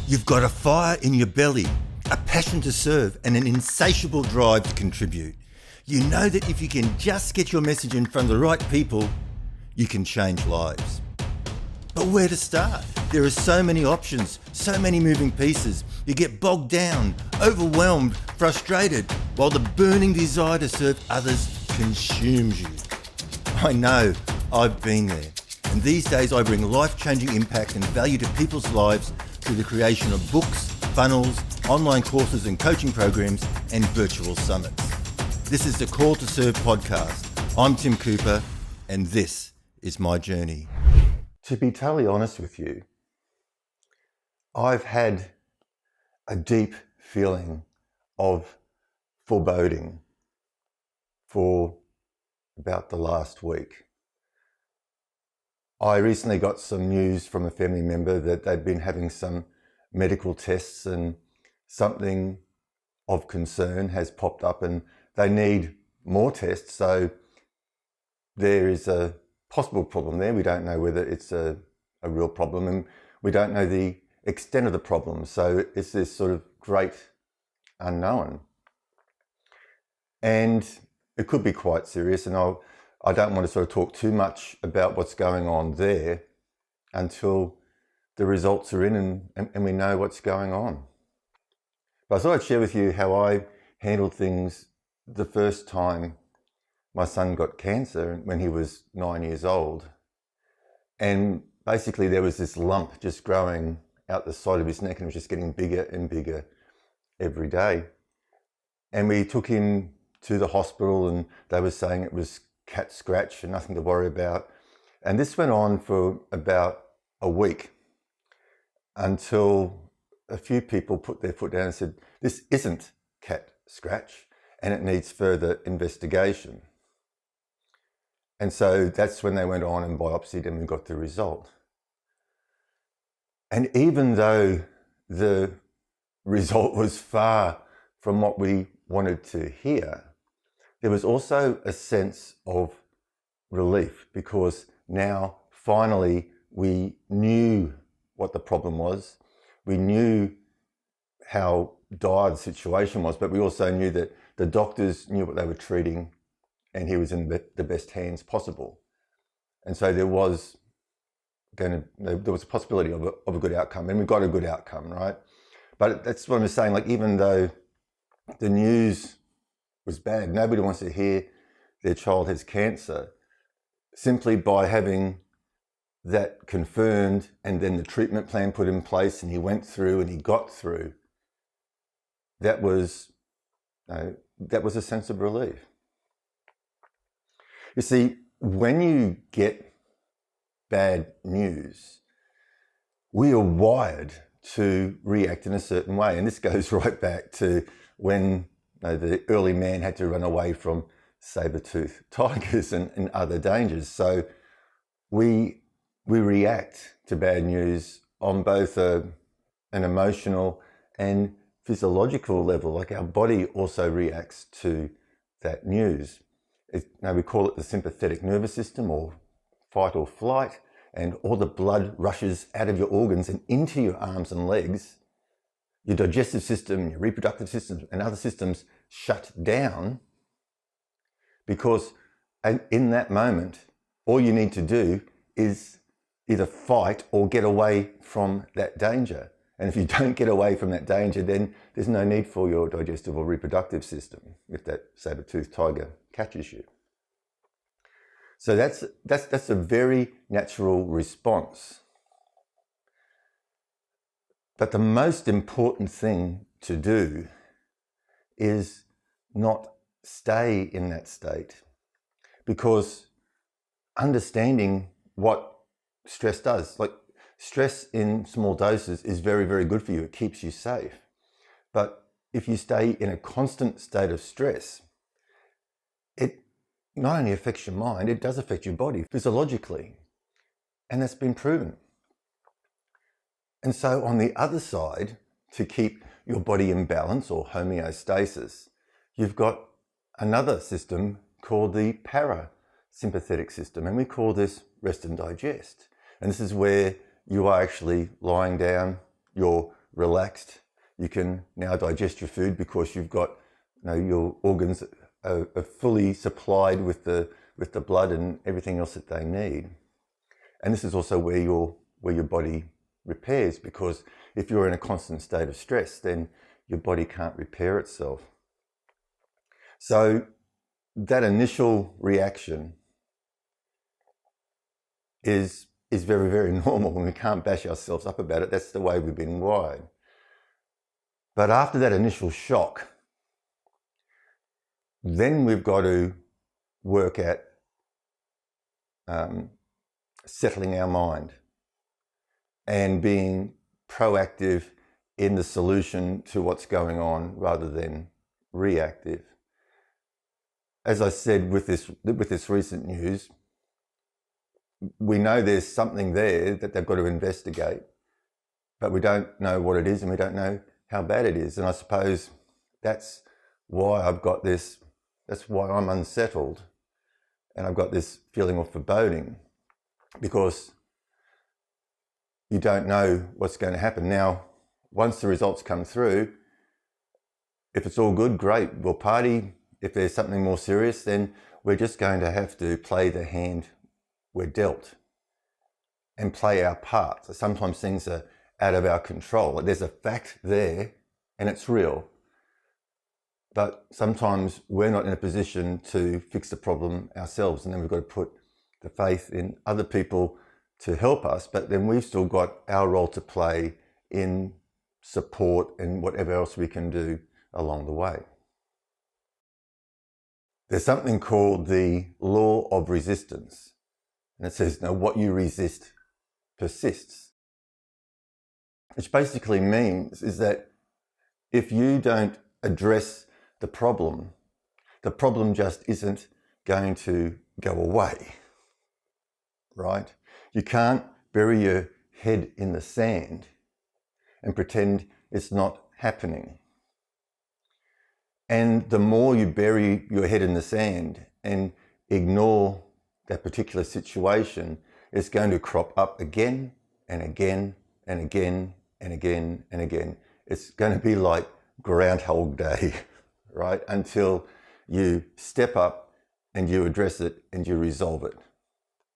You've got a fire in your belly, a passion to serve, and an insatiable drive to contribute. You know that if you can just get your message in front of the right people, you can change lives. But where to start? There are so many options, so many moving pieces. You get bogged down, overwhelmed, frustrated, while the burning desire to serve others consumes you. I know, I've been there. And these days I bring life-changing impact and value to people's lives through the creation of books, funnels, online courses and coaching programs, and virtual summits. This is the Call to Serve podcast. I'm Tim Cooper, and this is my journey. To be totally honest with you, I've had a deep feeling of foreboding for about the last week. I recently got some news from a family member that they'd been having some medical tests and something of concern has popped up and they need more tests. So there is a possible problem there. We don't know whether it's a real problem and we don't know the extent of the problem. So it's this sort of great unknown. And it could be quite serious, and I don't want to sort of talk too much about what's going on there until the results are in and we know what's going on. But I thought I'd share with you how I handled things the first time my son got cancer when he was 9 years old. And basically there was this lump just growing out the side of his neck and it was just getting bigger and bigger every day. And we took him to the hospital and they were saying it was cat scratch and nothing to worry about. And this went on for about a week until a few people put their foot down and said, this isn't cat scratch and it needs further investigation. And so that's when they went on and biopsied and we got the result. And even though the result was far from what we wanted to hear, there was also a sense of relief because now finally we knew what the problem was. We knew how dire the situation was, but we also knew that the doctors knew what they were treating and he was in the best hands possible. And so there was a possibility of a good outcome, and we got a good outcome, right? But that's what I'm saying, like even though the news was bad, nobody wants to hear their child has cancer. Simply by having that confirmed and then the treatment plan put in place and he went through and he got through, that was a sense of relief. You see, when you get bad news, we are wired to react in a certain way. And this goes right back to when the early man had to run away from saber-toothed tigers and other dangers. So we react to bad news on both an emotional and physiological level. Like our body also reacts to that news. We call it the sympathetic nervous system, or fight or flight, and all the blood rushes out of your organs and into your arms and legs. Your digestive system, your reproductive system, and other systems shut down because in that moment, all you need to do is either fight or get away from that danger. And if you don't get away from that danger, then there's no need for your digestive or reproductive system if that saber-toothed tiger catches you. So that's a very natural response. But the most important thing to do is not stay in that state, because understanding what stress does, like stress in small doses is very, very good for you. It keeps you safe. But if you stay in a constant state of stress, it not only affects your mind, it does affect your body physiologically. And that's been proven. And so on the other side, to keep your body in balance or homeostasis, you've got another system called the parasympathetic system. And we call this rest and digest. And this is where you are actually lying down, you're relaxed. You can now digest your food because you've got, your organs are fully supplied with the blood and everything else that they need. And this is also where your body repairs, because if you're in a constant state of stress, then your body can't repair itself. So that initial reaction is very, very normal, and we can't bash ourselves up about it. That's the way we've been wired. But after that initial shock, then we've got to work at settling our mind and being proactive in the solution to what's going on rather than reactive. As I said, with this recent news, we know there's something there that they've got to investigate, but we don't know what it is and we don't know how bad it is. And I suppose that's why that's why I'm unsettled and I've got this feeling of foreboding, because you don't know what's going to happen. Now, once the results come through, if it's all good, great, we'll party. If there's something more serious, then we're just going to have to play the hand we're dealt and play our part. So sometimes things are out of our control. There's a fact there and it's real, but sometimes we're not in a position to fix the problem ourselves, and then we've got to put the faith in other people to help us, but then we've still got our role to play in support and whatever else we can do along the way. There's something called the law of resistance, and it says, what you resist persists. Which basically means is that if you don't address the problem just isn't going to go away, right? You can't bury your head in the sand and pretend it's not happening. And the more you bury your head in the sand and ignore that particular situation, it's going to crop up again and again and again and again and again. It's going to be like Groundhog Day, right? Until you step up and you address it and you resolve it,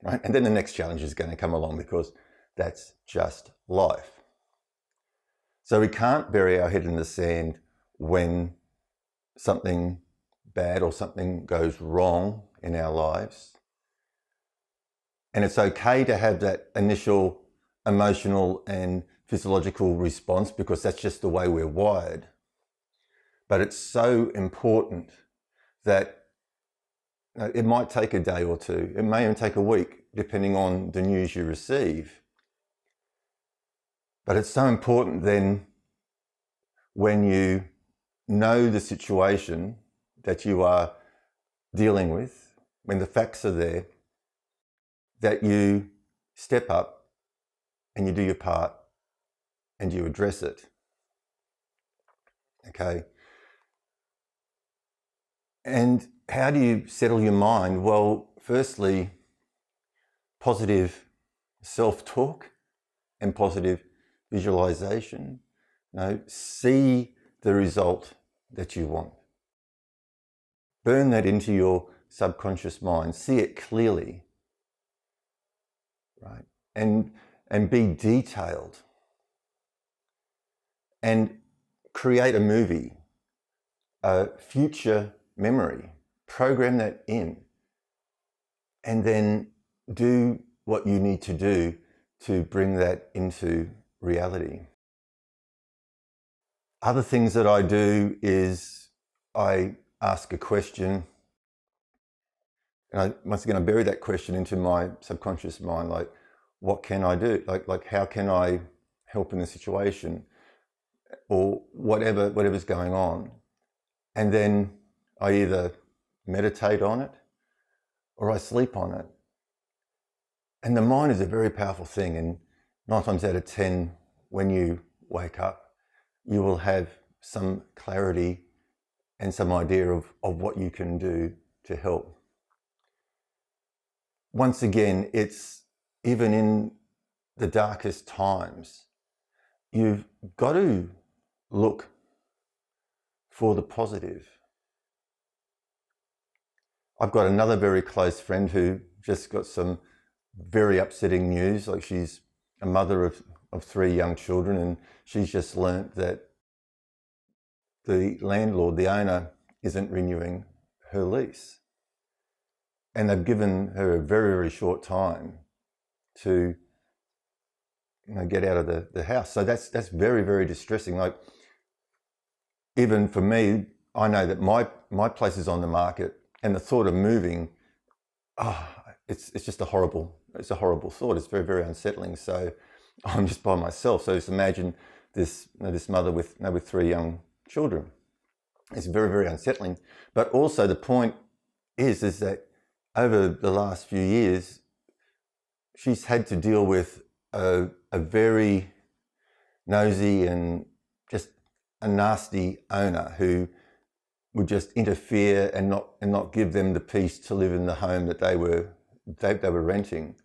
right? And then the next challenge is going to come along, because that's just life. So we can't bury our head in the sand when something bad or something goes wrong in our lives. And it's okay to have that initial emotional and physiological response, because that's just the way we're wired. But it's so important that it might take a day or two. It may even take a week, depending on the news you receive. But it's so important then, when you know the situation that you are dealing with, when the facts are there, that you step up and you do your part and you address it. Okay? And how do you settle your mind? Well, firstly, positive self-talk and positive visualization. See the result that you want. Burn that into your subconscious mind. See it clearly, right? And be detailed. And create a movie, a future memory. Program that in. And then do what you need to do to bring that into reality. Other things that I do is I ask a question, and once again I bury that question into my subconscious mind, like, what can I do? Like how can I help in the situation, or whatever's going on? And then I either meditate on it or I sleep on it. And the mind is a very powerful thing, and 9 times out of 10, when you wake up, you will have some clarity and some idea of what you can do to help. Once again, it's even in the darkest times, you've got to look for the positive. I've got another very close friend who just got some very upsetting news. Like, she's a mother of 3 young children, and she's just learnt that the landlord, the owner, isn't renewing her lease. And they've given her a very, very short time to get out of the house. So that's very, very distressing. Like, even for me, I know that my place is on the market, and the thought of moving, it's just a horrible thought. It's very, very unsettling. So I'm just by myself. So just imagine this mother with 3 young children. It's very, very unsettling. But also the point is that over the last few years, she's had to deal with a very nosy and just a nasty owner who would just interfere and not give them the peace to live in the home that they were renting.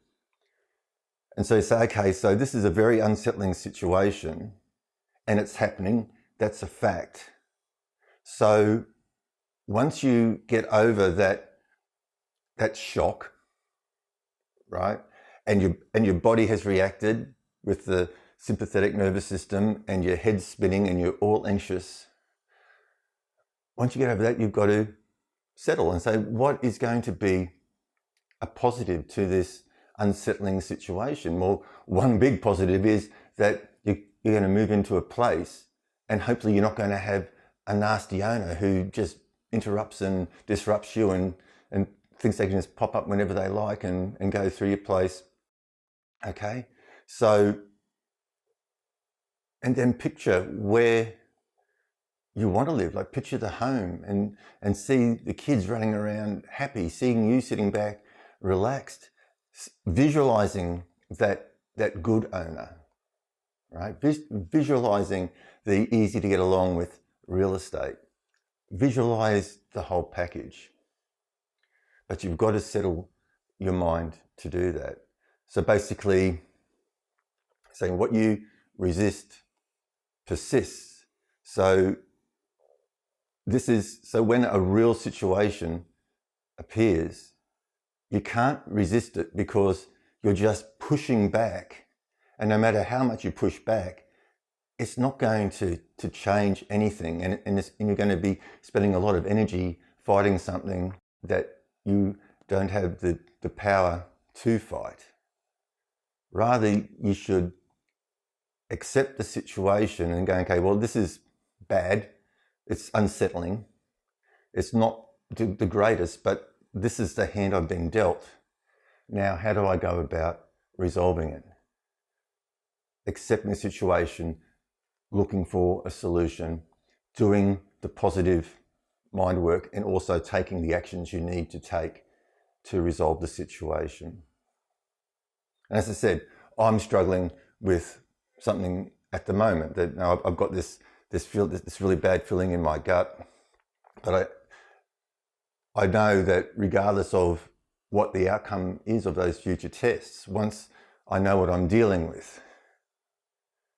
And so you say, okay, so this is a very unsettling situation, and it's happening. That's a fact. So once you get over that shock, right, and your body has reacted with the sympathetic nervous system, and your head's spinning, and you're all anxious. Once you get over that, you've got to settle and say, what is going to be a positive to this unsettling situation? Well, one big positive is that you're going to move into a place, and hopefully you're not going to have a nasty owner who just interrupts and disrupts you and thinks they can just pop up whenever they like and go through your place. Okay, so, and then picture where you want to live. Like, picture the home and see the kids running around happy, seeing you sitting back relaxed, visualizing that good owner, right? Visualizing the easy to get along with real estate. Visualize the whole package. But you've got to settle your mind to do that. So basically saying what you resist persists. So when a real situation appears, you can't resist it because you're just pushing back. And no matter how much you push back, it's not going to change anything. And you're going to be spending a lot of energy fighting something that you don't have the power to fight. Rather, you should accept the situation and go, okay, well, this is bad. It's unsettling. It's not the greatest, but this is the hand I've been dealt. Now, how do I go about resolving it? Accepting the situation, looking for a solution, doing the positive mind work, and also taking the actions you need to take to resolve the situation. And as I said, I'm struggling with something at the moment that I've got this really bad feeling in my gut, but I know that regardless of what the outcome is of those future tests, once I know what I'm dealing with,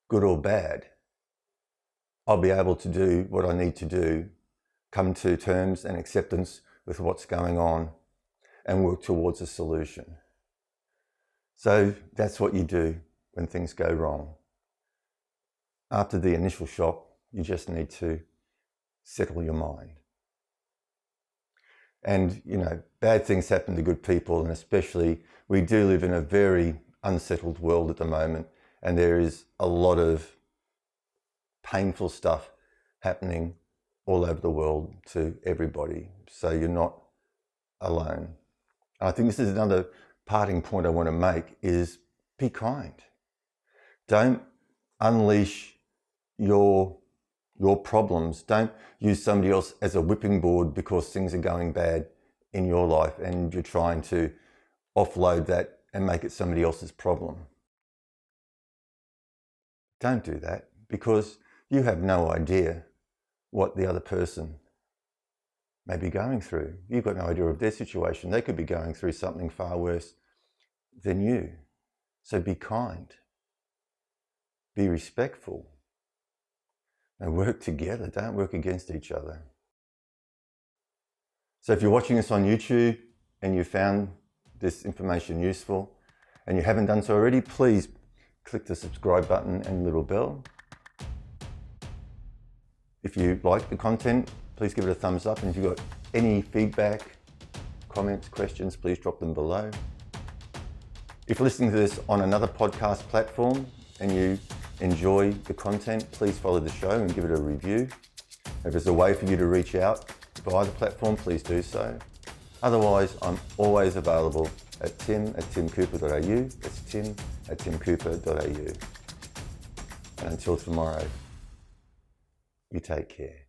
good or bad, I'll be able to do what I need to do, come to terms and acceptance with what's going on, and work towards a solution. So that's what you do when things go wrong. After the initial shock, you just need to settle your mind. And, bad things happen to good people, and especially we do live in a very unsettled world at the moment, and there is a lot of painful stuff happening all over the world to everybody. So you're not alone. And I think this is another parting point I want to make is be kind. Don't unleash your problems. Don't use somebody else as a whipping board because things are going bad in your life and you're trying to offload that and make it somebody else's problem. Don't do that, because you have no idea what the other person may be going through. You've got no idea of their situation. They could be going through something far worse than you. So be kind. be respectful, and work together. Don't work against each other. So if you're watching us on YouTube and you found this information useful and you haven't done so already, please click the subscribe button and little bell. If you like the content, please give it a thumbs up. And if you've got any feedback, comments, questions, please drop them below. If you're listening to this on another podcast platform and you enjoy the content, please follow the show and give it a review. If there's a way for you to reach out via the platform, please do so. Otherwise, I'm always available at tim@timcooper.au. That's tim@timcooper.au. And until tomorrow, you take care.